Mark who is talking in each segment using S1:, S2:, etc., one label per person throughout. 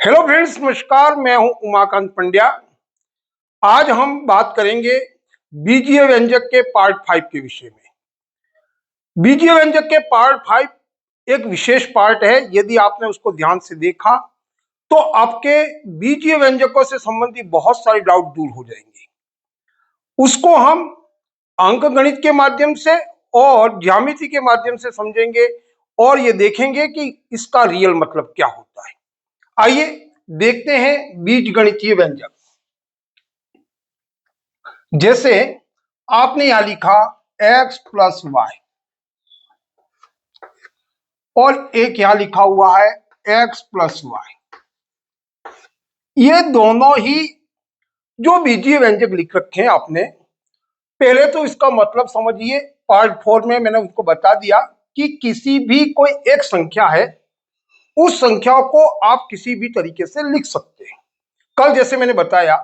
S1: Hello friends, नमस्कार। मैं हूं उमाकांत पंड्या। आज हम बात करेंगे बीजीय व्यंजक के पार्ट 5 के विषय में। बीजीय व्यंजक के पार्ट 5 एक विशेष पार्ट है। यदि आपने उसको ध्यान से देखा तो आपके बीजीय व्यंजकों से संबंधित बहुत सारे डाउट दूर हो जाएंगे। उसको हम अंक गणित के माध्यम से और ज्यामिति के माध्यम से समझेंगे और ये देखेंगे कि इसका रियल मतलब क्या होता है। आइए देखते हैं बीजगणितीय व्यंजक। जैसे आपने यहां लिखा x प्लस वाई और एक यहां लिखा हुआ है x प्लस वाई। ये दोनों ही जो बीजीय व्यंजक लिख रखे हैं आपने, पहले तो इसका मतलब समझिए। पार्ट 4 में मैंने उसको बता दिया कि किसी भी कोई एक संख्या है, उस संख्या को आप किसी भी तरीके से लिख सकते हैं। कल जैसे मैंने बताया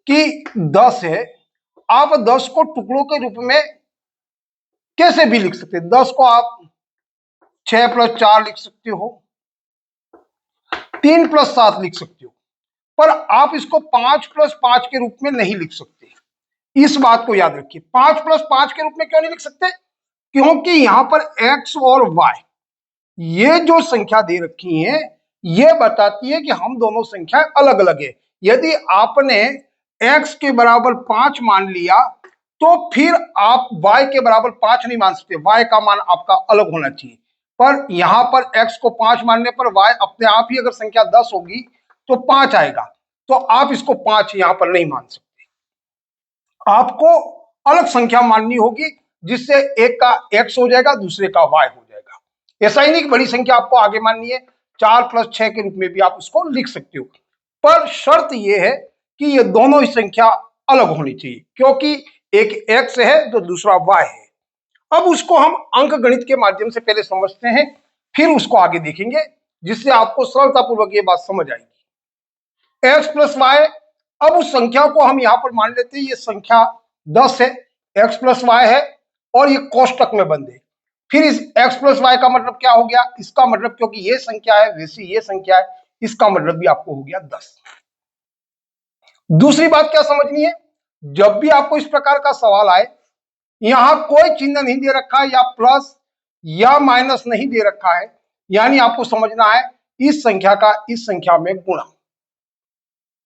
S1: कि 10 है, आप 10 को टुकड़ों के रूप में कैसे भी लिख सकते हैं। 10 को आप 6 प्लस 4 लिख सकते हो, 3 प्लस 7 लिख सकते हो, पर आप इसको 5 प्लस 5 के रूप में नहीं लिख सकते। इस बात को याद रखिए। 5 प्लस 5 के रूप में क्यों नहीं लिख सकते? क्योंकि यहां पर x और y ये जो संख्या दे रखी है, ये बताती है कि हम दोनों संख्या अलग अलग है। यदि आपने x के बराबर 5 मान लिया तो फिर आप y के बराबर 5 नहीं मान सकते। y का मान आपका अलग होना चाहिए। पर यहां पर x को 5 मानने पर y अपने आप ही, अगर संख्या 10 होगी तो 5 आएगा, तो आप इसको 5 यहां पर नहीं मान सकते। आपको अलग संख्या माननी होगी, जिससे एक का x हो जाएगा, दूसरे का y हो जाएगा। ऐसा ही नहीं कि बड़ी संख्या आपको आगे माननी है। 4 प्लस 6 के रूप में भी आप उसको लिख सकते हो, पर शर्त यह है कि ये दोनों ही संख्या अलग होनी चाहिए, क्योंकि एक x है तो दूसरा y है। अब उसको हम अंक गणित के माध्यम से पहले समझते हैं, फिर उसको आगे देखेंगे, जिससे आपको सरलतापूर्वक ये बात समझ आएगी। x प्लस वाई, अब उस संख्या को हम यहां पर मान लेते हैं, ये संख्या 10 है, x प्लस वाई है और ये कोष्टक में बंद है। फिर इस x प्लस वाई का मतलब क्या हो गया? इसका मतलब, क्योंकि ये संख्या है वैसी ये संख्या है, इसका मतलब भी आपको हो गया 10। दूसरी बात क्या समझनी है? जब भी आपको इस प्रकार का सवाल आए, यहां कोई चिन्ह नहीं दे रखा है, या प्लस या माइनस नहीं दे रखा है, यानी आपको समझना है इस संख्या का इस संख्या में गुणा।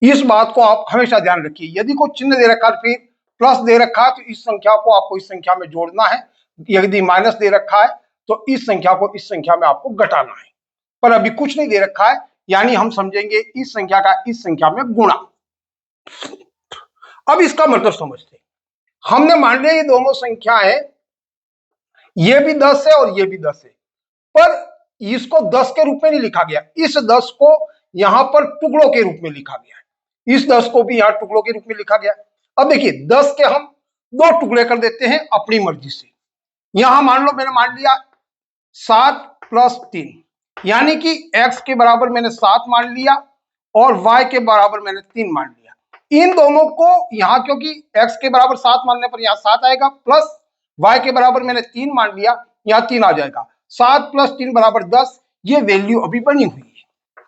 S1: इस बात को आप हमेशा ध्यान रखिए। यदि कोई चिन्ह दे रखा है, फिर प्लस दे रखा है, तो इस संख्या को आपको इस संख्या में जोड़ना है। यदि माइनस दे रखा है तो इस संख्या को इस संख्या में आपको घटाना है। पर अभी कुछ नहीं दे रखा है, यानी हम समझेंगे इस संख्या का इस संख्या में गुणा। अब इसका मतलब समझते हैं। हमने मान लिया ये दोनों संख्या है, ये भी 10 है और ये भी 10 है, पर इसको 10 के रूप में नहीं लिखा गया। इस 10 को यहां पर टुकड़ों के रूप में लिखा गया है। इस 10 को भी यहां टुकड़ों के रूप में लिखा गया। अब देखिए, 10 के हम दो टुकड़े कर देते हैं अपनी मर्जी से। यहां मान लो मैंने मान लिया 7 प्लस 3, यानी कि x के बराबर मैंने 7 मान लिया और y के बराबर मैंने 3 मान लिया। इन दोनों को यहां, क्योंकि x के बराबर 7 मानने पर यहां 7 आएगा, प्लस y के बराबर मैंने 3 मान लिया, यहां 3 आ जाएगा। 7 प्लस 3 बराबर 10, ये वैल्यू अभी बनी हुई है।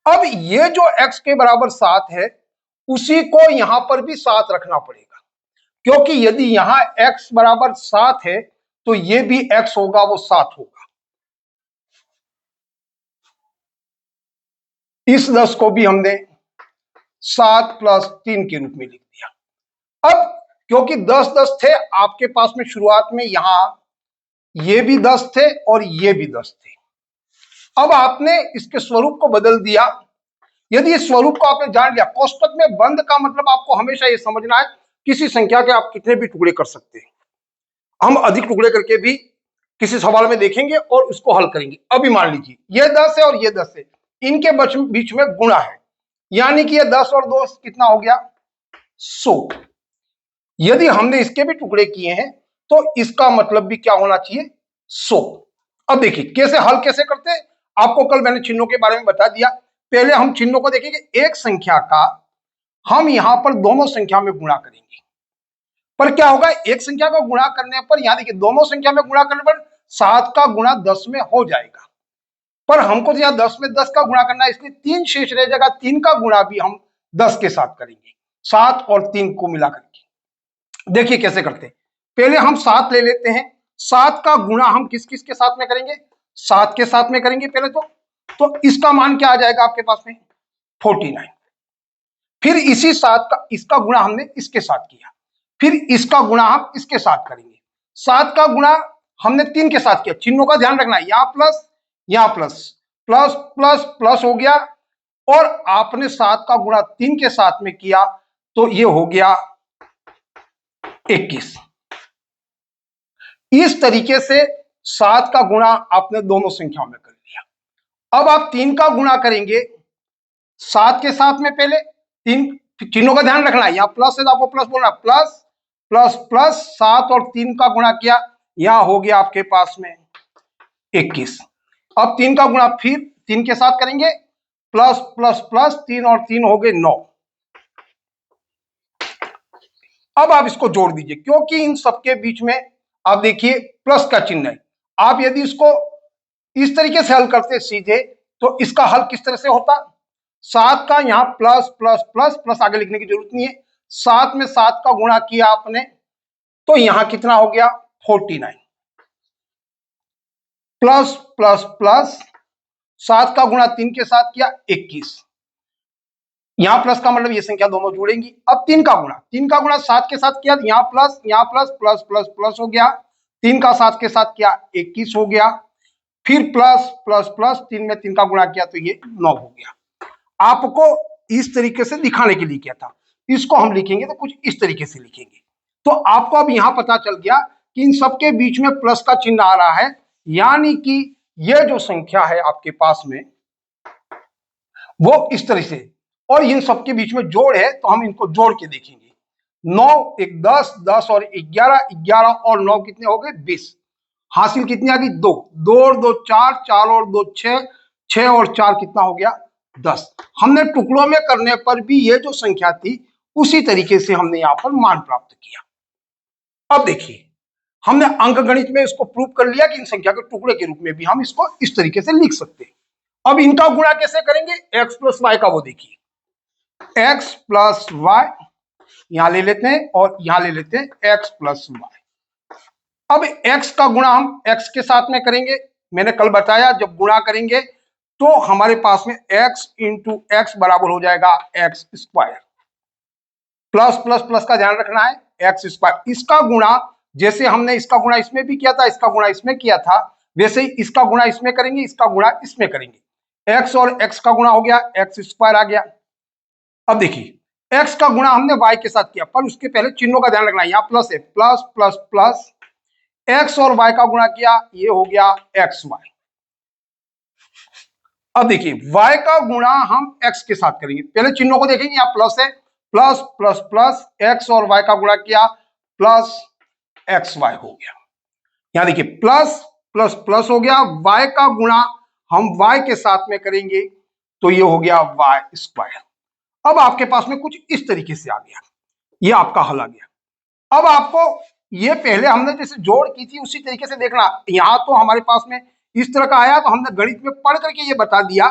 S1: अब ये जो x के बराबर 7 है, उसी को यहां पर भी 7 रखना पड़ेगा, क्योंकि यदि यहां x बराबर 7 है तो ये भी x होगा, वो 7 होगा। इस 10 को भी हमने 7 प्लस 3 के रूप में लिख दिया। अब क्योंकि 10 10 थे आपके पास में शुरुआत में, यहां ये भी 10 थे और ये भी 10 थे। अब आपने इसके स्वरूप को बदल दिया। यदि इस स्वरूप को आपने जान लिया, कोष्टक में बंद का मतलब आपको हमेशा ये समझना है, किसी संख्या के आप कितने भी टुकड़े कर सकते हैं। हम अधिक टुकड़े करके भी किसी सवाल में देखेंगे और उसको हल करेंगे। अभी मान लीजिए ये 10 है और ये 10 है, इनके बीच में गुणा है, यानी कि ये 10 और 2 कितना हो गया? 100। यदि हमने इसके भी टुकड़े किए हैं तो इसका मतलब भी क्या होना चाहिए? 100। अब देखिए कैसे हल कैसे करते हैं। आपको कल मैंने चिन्हों के बारे में बता दिया। पहले हम चिन्हों को देखेंगे। एक संख्या का हम यहां पर दोनों संख्या में गुणा करेंगे, पर क्या होगा? एक संख्या को गुणा करने पर, यहां देखिए दोनों संख्या में गुणा करने पर 7 का गुणा 10 में हो जाएगा। पर हमको तो यहाँ 10 में 10 का गुणा करना है, इसलिए 3 शेष रह जाएगा। 3 का गुणा भी हम 10 के साथ करेंगे, 7 और 3 को मिला करके। देखिए कैसे करते हैं। पहले हम 7 ले लेते हैं। 7 का गुणा हम किस किस के साथ में करेंगे? 7 के साथ में करेंगे पहले तो इसका मान क्या आ जाएगा आपके पास में? 49। फिर इसी 7 का इसका गुणा हमने इसके साथ किया, फिर इसका गुणा हम इसके साथ करेंगे। 7 का गुणा हमने 3 के साथ किया, चिन्हों का ध्यान रखना, यहां प्लस यहां प्लस, प्लस प्लस प्लस हो गया, और आपने 7 का गुणा 3 के साथ में किया तो ये हो गया 21। इस तरीके से 7 का गुणा आपने दोनों संख्याओं में कर लिया। अब आप 3 का गुणा करेंगे 7 के साथ में, पहले 3 चिन्हों का ध्यान रखना, यहां प्लस है तो आपको प्लस बोलना, प्लस प्लस प्लस 7 और 3 का गुणा किया, यहां हो गया आपके पास में 21। अब 3 का गुणा फिर 3 के साथ करेंगे, प्लस प्लस प्लस 3 और 3 हो गए 9। अब आप इसको जोड़ दीजिए, क्योंकि इन सबके बीच में आप देखिए प्लस का चिन्ह है। आप यदि इसको इस तरीके से हल करते सीधे तो इसका हल किस तरह से होता? 7 का यहां प्लस प्लस प्लस प्लस आगे लिखने की जरूरत नहीं है, 7 में 7 का गुणा किया आपने तो यहां कितना हो गया? 49। प्लस प्लस प्लस 7 का गुणा 3 के साथ किया 21। यहां प्लस का मतलब ये संख्या दोनों जुड़ेंगी। अब 3 का गुणा 7 के साथ किया, यहां प्लस प्लस प्लस प्लस हो गया, 3 का 7 के साथ किया 21 हो गया, फिर प्लस प्लस प्लस 3 में 3 का गुणा किया तो ये 9 हो गया। आपको इस तरीके से दिखाने के लिए किया था, इसको हम लिखेंगे तो कुछ इस तरीके से लिखेंगे। तो आपको अब यहां पता चल गया कि इन सबके बीच में प्लस का चिन्ह आ रहा है, यानी कि यह जो संख्या है आपके पास में वो इस तरह से, और इन सबके बीच में जोड़ है तो हम इनको जोड़ के देखेंगे। 9 एक 10, 10 और 11, 11 और 9 कितने हो गए? 20। हासिल कितनी आ गई? 2, 2 और 2 4, 4 और 2 6, 6 और 4 कितना हो गया? 10। हमने टुकड़ों में करने पर भी ये जो संख्या थी उसी तरीके से हमने यहां पर मान प्राप्त किया। अब देखिए, हमने अंकगणित में इसको प्रूव कर लिया कि इन संख्या के टुकड़े के रूप में भी हम इसको इस तरीके से लिख सकते हैं। अब इनका गुणा कैसे करेंगे? x प्लस वाई का, वो देखिए, x प्लस वाई यहां ले लेते हैं और यहां ले लेते हैं x प्लस वाई। अब x का गुणा हम x के साथ में करेंगे। मैंने कल बताया जब गुणा करेंगे तो हमारे पास में x इंटू एक्स बराबर हो जाएगा x square. Plus plus plus का ध्यान रखना है, एक्स स्क्वायर। इसका गुणा जैसे हमने इसका गुणा इसमें भी किया था, इसका गुणा इसमें किया था, वैसे ही इसका गुणा इसमें करेंगे, इसका गुणा इसमें करेंगे। x और x का गुणा हो गया, एक्स स्क्वायर आ गया। अब देखिए x का गुणा हमने y के साथ किया, पर उसके पहले चिन्हों का ध्यान रखना है, यहां प्लस है, प्लस प्लस प्लस x और y का गुणा किया, ये हो गया xy। अब देखिए y का गुणा हम x के साथ करेंगे, पहले चिन्हों को देखेंगे, यहां प्लस है, प्लस प्लस प्लस x और y का गुणा किया, प्लस xy हो गया। यहां देखिए प्लस प्लस प्लस हो गया, y का गुणा हम y के साथ में करेंगे तो ये हो गया y स्क्वायर। अब आपके पास में कुछ इस तरीके से आ गया, ये आपका हल आ गया। अब आपको ये पहले हमने जैसे जोड़ की थी उसी तरीके से देखना, यहां तो हमारे पास में इस तरह का आया तो हमने गणित में पढ़ करके ये बता दिया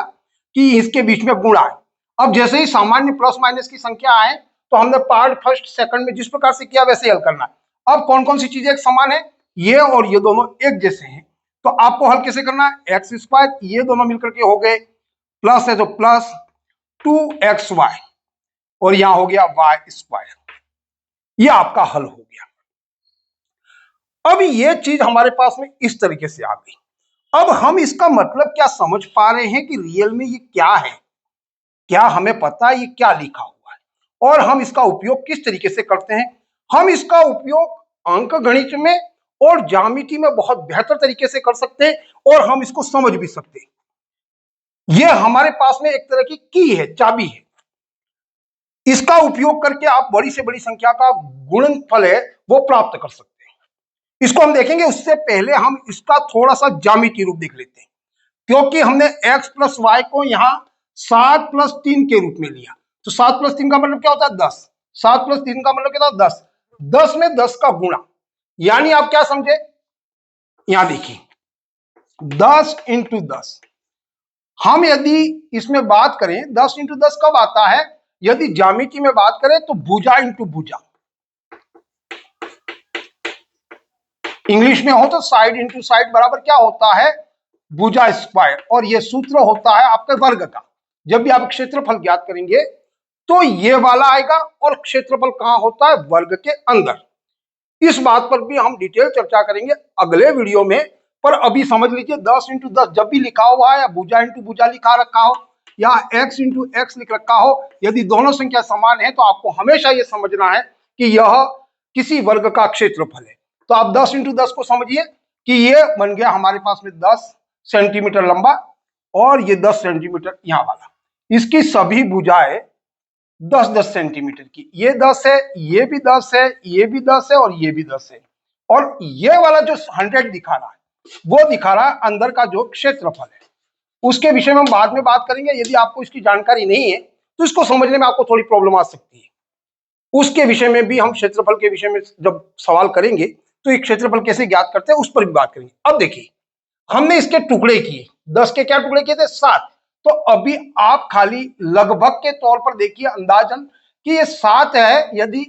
S1: कि इसके बीच में गुणा है। अब जैसे ही सामान्य प्लस माइनस की संख्या आए तो हमने पार्ट फर्स्ट सेकंड में जिस प्रकार से किया वैसे हल करना है। अब कौन कौन सी चीजें एक समान है? ये और ये दोनों एक जैसे हैं, तो आपको हल कैसे करना है? एक्स स्क्वायर, ये दोनों मिलकर के हो गए, प्लस है तो प्लस 2xy और यहां हो गया y स्क्वायर, ये आपका हल हो गया। अब ये चीज हमारे पास में इस तरीके से आ गई। अब हम इसका मतलब क्या समझ पा रहे हैं कि रियल में ये क्या है? क्या हमें पता है ये क्या लिखा हुआ है और हम इसका उपयोग किस तरीके से करते हैं? हम इसका उपयोग अंकगणित में और ज्यामिति में बहुत बेहतर तरीके से कर सकते हैं और हम इसको समझ भी सकते हैं। ये हमारे पास में एक तरह की की है, चाबी है। इसका उपयोग करके आप बड़ी से बड़ी संख्या का गुणनफल है वो प्राप्त कर सकते हैं। इसको हम देखेंगे, उससे पहले हम इसका थोड़ा सा ज्यामितीय रूप देख लेते हैं, क्योंकि हमने x प्लस वाई को यहां 7 प्लस 3 के रूप में लिया, तो 7 प्लस 3 का मतलब क्या होता है? 10। 7 प्लस 3 का मतलब क्या होता है? 10। 10 में 10 का गुणा, यानी आप क्या समझे? यहां देखिए 10 इंटू 10, हम यदि इसमें बात करें 10 इंटू 10 कब आता है, यदि ज्यामिति में बात करें तो भुजा इंटू भुजा, इंग्लिश में हो तो साइड इंटू साइड बराबर क्या होता है, भुजा स्क्वायर। और यह सूत्र होता है आपके वर्ग का। जब भी आप क्षेत्रफल ज्ञात करेंगे तो ये वाला आएगा, और क्षेत्रफल कहां होता है, वर्ग के अंदर। इस बात पर भी हम डिटेल चर्चा करेंगे अगले वीडियो में। पर अभी समझ लीजिए 10 इंटू 10 जब भी लिखा हुआ है, या भुजा इंटू भुजा लिखा रखा हो, या x इंटू एक्स लिख रखा हो, यदि दोनों संख्या समान है तो आपको हमेशा यह समझना है कि यह किसी वर्ग का क्षेत्रफल है। तो आप 10 इंटू 10 को समझिए कि ये बन गया हमारे पास में 10 सेंटीमीटर लंबा, और ये 10 सेंटीमीटर यहां वाला। इसकी सभी भुजाएं 10-10 सेंटीमीटर की, ये 10 है, ये भी 10 है, ये भी 10 है, और ये भी 10 है। और ये वाला जो 100 दिखा रहा है वो दिखा रहा है अंदर का जो क्षेत्रफल है। उसके विषय में हम बाद में बात करेंगे। यदि आपको इसकी जानकारी नहीं है तो इसको समझने में आपको थोड़ी प्रॉब्लम आ सकती है। उसके विषय में भी हम क्षेत्रफल के विषय में जब सवाल करेंगे तो ये क्षेत्रफल कैसे ज्ञात करते हैं उस पर भी बात करेंगे। अब देखिए, हमने इसके टुकड़े किए, 10 के क्या टुकड़े किए थे, 7। तो अभी आप खाली लगभग के तौर पर देखिए अंदाजन कि ये 7 है यदि,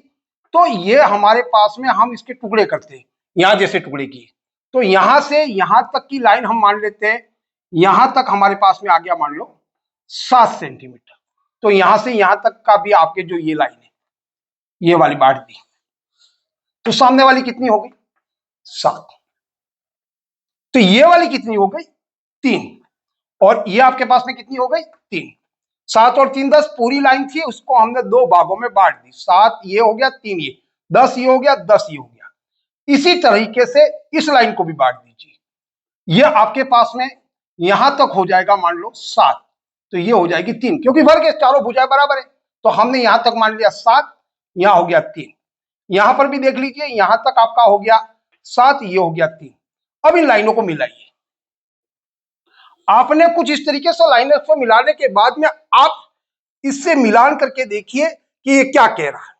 S1: तो ये हमारे पास में हम इसके टुकड़े करते हैं, यहां जैसे टुकड़े किए तो यहां से यहां तक की लाइन हम मान लेते हैं, यहां तक हमारे पास में आ गया मान लो 7 सेंटीमीटर। तो यहां से यहां तक का भी आपके जो ये लाइन है, ये वाली बांट दी, तो सामने वाली कितनी हो गई, 7। तो ये वाली कितनी हो गई, 3। और ये आपके पास में कितनी हो गई, 3। 7 और 3 10, पूरी लाइन थी उसको हमने 2 भागों में बांट दी, 7 ये हो गया, 3 ये, 10 ये हो गया, 10 ये हो गया। इसी तरीके से इस लाइन को भी बांट दीजिए। ये आपके पास में यहां तक हो जाएगा मान लो 7, तो ये हो जाएगी 3, क्योंकि वर्ग के चारों भुजाएं बराबर है। तो हमने यहां तक मान लिया 7, यहां हो गया 3। यहां पर भी देख लीजिए, यहां तक आपका हो गया 7, ये हो गया 3। अब इन लाइनों को मिलाइए। आपने कुछ इस तरीके से लाइनों को मिलाने के बाद में आप इससे मिलान करके देखिए कि ये क्या कह रहा है।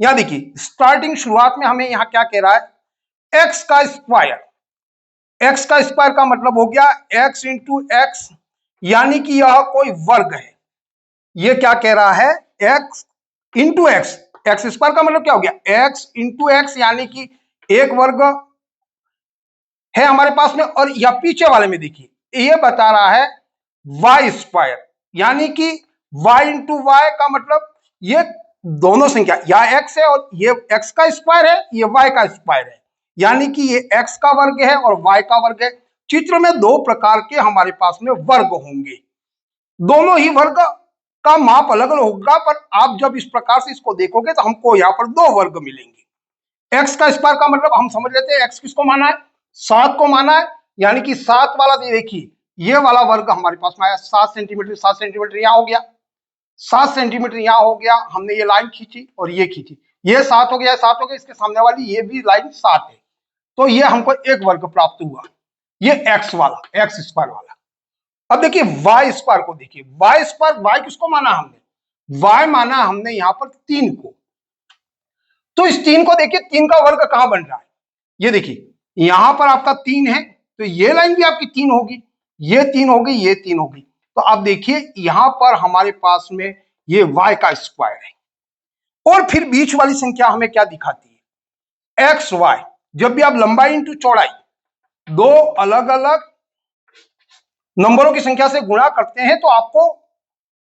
S1: यहां देखिए, स्टार्टिंग शुरुआत में हमें यहां क्या कह रहा है, एक्स का स्क्वायर। एक्स का स्क्वायर का मतलब हो गया एक्स इंटू एक्स, यानी कि यह कोई वर्ग है। ये क्या कह रहा है, x into x. X square का मतलब क्या हो गया, एक्स इंटू एक्स, यानी कि एक वर्ग है हमारे पास में। और या पीछे वाले में देखिए, ये बता रहा है वाई स्क्वायर, यानी कि वाई इंटू वाई का मतलब ये दोनों संख्या, या एक्स है और ये एक्स का स्क्वायर है, ये वाई का स्क्वायर है, यानी कि ये एक्स का वर्ग है और वाई का वर्ग है। चित्र में 2 प्रकार के हमारे पास में वर्ग होंगे, दोनों ही वर्ग का माप अलग अलग होगा, पर आप जब इस प्रकार से इसको देखोगे तो हमको यहाँ पर 2 वर्ग मिलेंगे। एक्स का स्क्वायर का मतलब हम समझ लेते हैं एक्स किसको माना है, 7 को माना है, यानी कि 7 वाला देखिए, ये वाला वर्ग हमारे पास में आया 7 सेंटीमीटर। 7 सेंटीमीटर यहां हो गया, 7 सेंटीमीटर यहां हो गया, हमने ये लाइन खींची और ये खींची, ये 7 हो गया, 7 हो गया, इसके सामने वाली ये भी लाइन 7 है, तो ये हमको एक वर्ग प्राप्त हुआ, ये एक्स वाला, एक्स स्क्वायर वाला। अब देखिए वाई स्क्वायर को देखिए, वाई स्क्वायर, वाई किसको माना हमने, वाई माना हमने यहां पर 3 को। तो इस 3 को देखिए, 3 का वर्ग कहां बन रहा है, ये देखिए यहां पर आपका 3 है, तो ये लाइन भी आपकी 3 होगी, ये 3 होगी, ये 3 होगी। तो आप देखिए यहां पर हमारे पास में ये y का स्क्वायर है। और फिर बीच वाली संख्या हमें क्या दिखाती है, एक्स वाई। जब भी आप लंबाई इंटू चौड़ाई, 2 अलग अलग नंबरों की संख्या से गुणा करते हैं तो आपको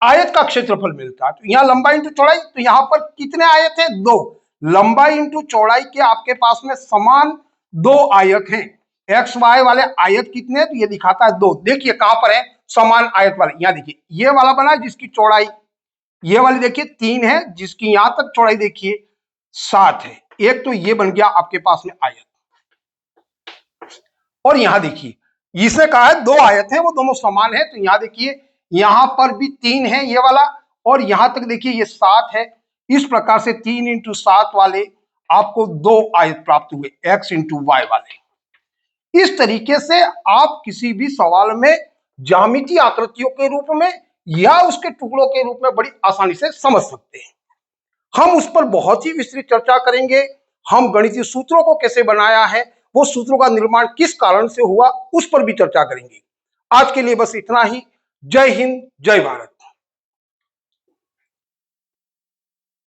S1: आयत का क्षेत्रफल मिलता है। तो यहां लंबाई इंटू चौड़ाई, तो यहां पर कितने आयत है, 2। लंबाई इंटू चौड़ाई के आपके पास में समान 2 आयत हैं। एक्स वाई वाले आयत कितने, तो ये दिखाता है 2। देखिए कहां पर है समान आयत वाले, यहां देखिए ये वाला बना है जिसकी चौड़ाई, ये वाली देखिए 3 है, जिसकी यहां तक चौड़ाई देखिए 7 है। एक तो ये बन गया आपके पास में आयत। और यहां देखिए इसने कहा है 2 आयत है, वो दोनों समान है, तो यहां देखिए यहां पर भी 3 है ये वाला, और यहां तक देखिए ये 7 है। इस प्रकार से 3 इंटू 7 वाले आपको 2 आयत प्राप्त हुए, एक्स इंटू वाई वाले। इस तरीके से आप किसी भी सवाल में ज्यामितीय आकृतियों के रूप में या उसके टुकड़ों के रूप में बड़ी आसानी से समझ सकते हैं। हम उस पर बहुत ही विस्तृत चर्चा करेंगे। हम गणितीय सूत्रों को कैसे बनाया है, वो सूत्रों का निर्माण किस कारण से हुआ, उस पर भी चर्चा करेंगे। आज के लिए बस इतना ही। जय हिंद, जय भारत।